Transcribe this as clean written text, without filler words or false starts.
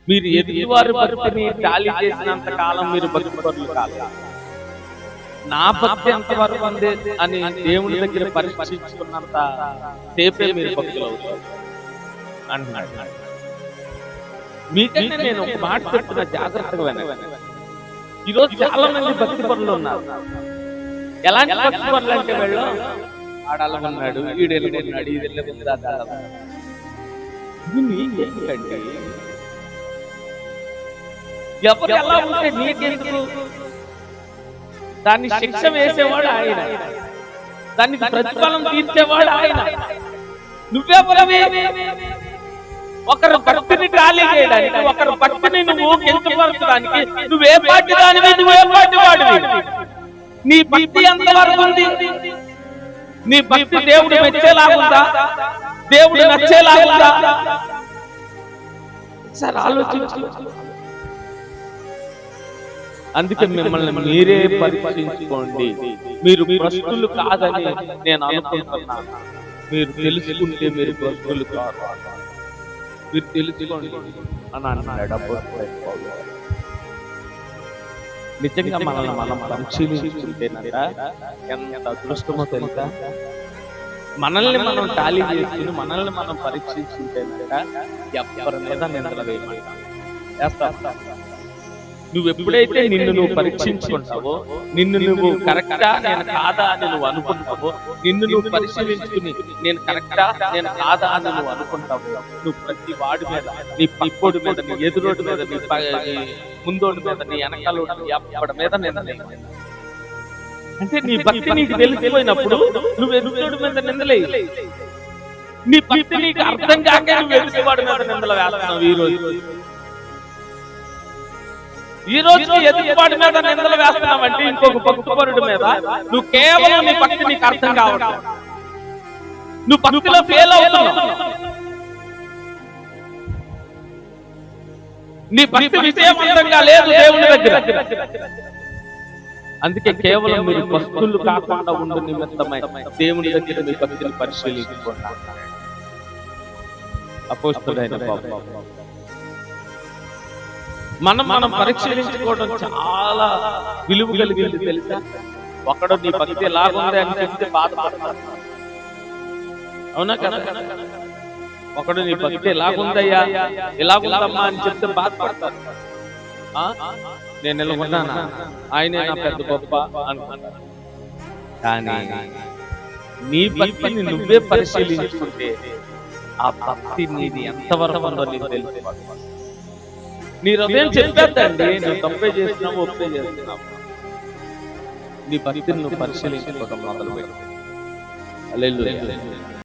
మీరు ఎదుటివారి భక్తిని గాలి చేసినంత కాలం మీరు భక్తిపరులు కాదు. నా భక్తి ఎంతవరకు ఉంది అని దేవుని దగ్గర పరీక్షించుకున్నంత సేపే మీరు భక్తులు అవుతారు అంటున్నాడు. మీకంటే నేను ఒక మాట చెప్తున్నా, జాగ్రత్తగా వినండి. ఈరోజు చాలా మంది భక్తి పరులు ఉన్నారు. ఎలాంటి భక్తి పరులు అంటే వీళ్ళు ఆడాలన్నాడు, ఈడెళ్ళుకున్నాడు, ఇది వెళ్ళకుంది నీకేంటండి? ఎవరు ఎలా ఉంటే నీకెందుకు? దాన్ని శిక్ష వేసేవాడు ఆయన, దానికి ప్రతిఫలం తీర్చేవాడు ఆయన. నువ్వెవరవే ఒకరు భక్తిని ఖాళీ చేయడానికి, ఒకరు భక్తిని నువ్వు కించపరచడానికి? నువ్వే పార్టీ దానివి, నువ్వే పార్టీ వాడివి. నీ భక్తి ఎంతవరకు ఉంది? నీ భక్తి దేవుడు మెచ్చేలాగుందా? దేవుడు నచ్చేలాగుందా? సార్ ఆలోచించు. అందుకే మిమ్మల్ని మీరే పరీక్షించుకోండి. మీరు భ్రష్టులు కాదని నేను అనుకుంటున్నాను. మీరు తెలుసుకుంటే మీరు భ్రష్టులు కాదు, మీరు తెలుసుకోండి అని అన్నాడు అపోస్తలుడైన పౌలు. నిజంగా మనల్ని మనం పరిశీలించుకుంటేనట ఎంత అదృష్టమో తెలుసా? మనల్ని మనం ఖాళీ చేసుకుని మనల్ని మనం పరీక్షించుకుంటేనట ఎవరి మీద నిందలు వేస్తా. నువ్వు ఎప్పుడైతే నిన్ను నువ్వు పరీక్షించుకుంటావో, నిన్ను నువ్వు కరెక్టా నేను కాదా అని నువ్వు అనుకుంటావో, నిన్ను నువ్వు పరిశీలించుకుని నేను కరెక్టా నేను కాదా అని నువ్వు అనుకుంటావు, నువ్వు ప్రతి వాడి మీద, నీ పక్కోడి మీద, నీ ఎదురోడి మీద, నీ ముందోడి మీద, నీ వెనకాలోడి ఎవడి మీద నిందలే. అంటే నీ భక్తి నీకు తెలిసిపోయినప్పుడు నువ్వు ఎదురోడి మీద నిందలే. నీ భక్తి నీకు అర్థం కాక నువ్వు ఎదుటివాడి మీద నిందలు వేస్తున్నావు. ఈ రోజు ఎదుటివాడి మీద నిందలు వేస్తున్నావంటే ఇంకొక భక్తిపరుడి మీద నువ్వు కేవలం నీ భక్తి నీకు అర్థం కావట్లేదు, నువ్వు భక్తిలో ఫెయిల్ అవుతున్నావు. నీ భక్తి విషయవంతంగా లేదు దేవుని దగ్గర. అందుకే కేవలం మీరు భక్తులు కాకుండా ఉండు నిమిత్తమై దేవుని దగ్గర మీ భక్తిని పరిశీలించుకుంటారు అపోస్తలుడైన పౌలు. మనం పరిశీలించుకోవడం చాలా విలువ కలిగింది తెలుసా? ఒకడు నీ భక్తి ఎలాగుంది అని చెప్తే బాధపడతాడు, అవునా కదా? ఒకడు నీ భక్తి ఎలాగుందయ్యా ఎలాగుందమ్మా అని చెప్తే బాధపడతాడు. నేను ఎలా ఉన్నానా, ఆయనే నా పెద్ద గొప్ప అనుకుంటాను. కానీ నీ భక్తిని నువ్వే పరిశీలించుకుంటే ఆ భక్తి నీది ఎంతవరకు ఉందో నీకు తెలుసు. నీ హృదయం చెప్పేద్దండి, నువ్వు తప్పే చేస్తున్నావు ఒప్పే చేస్తున్నావు. నీ భక్తిని నువ్వు పరిశీలించుకోవడం మొదలుపెట్టు. హల్లెలూయా.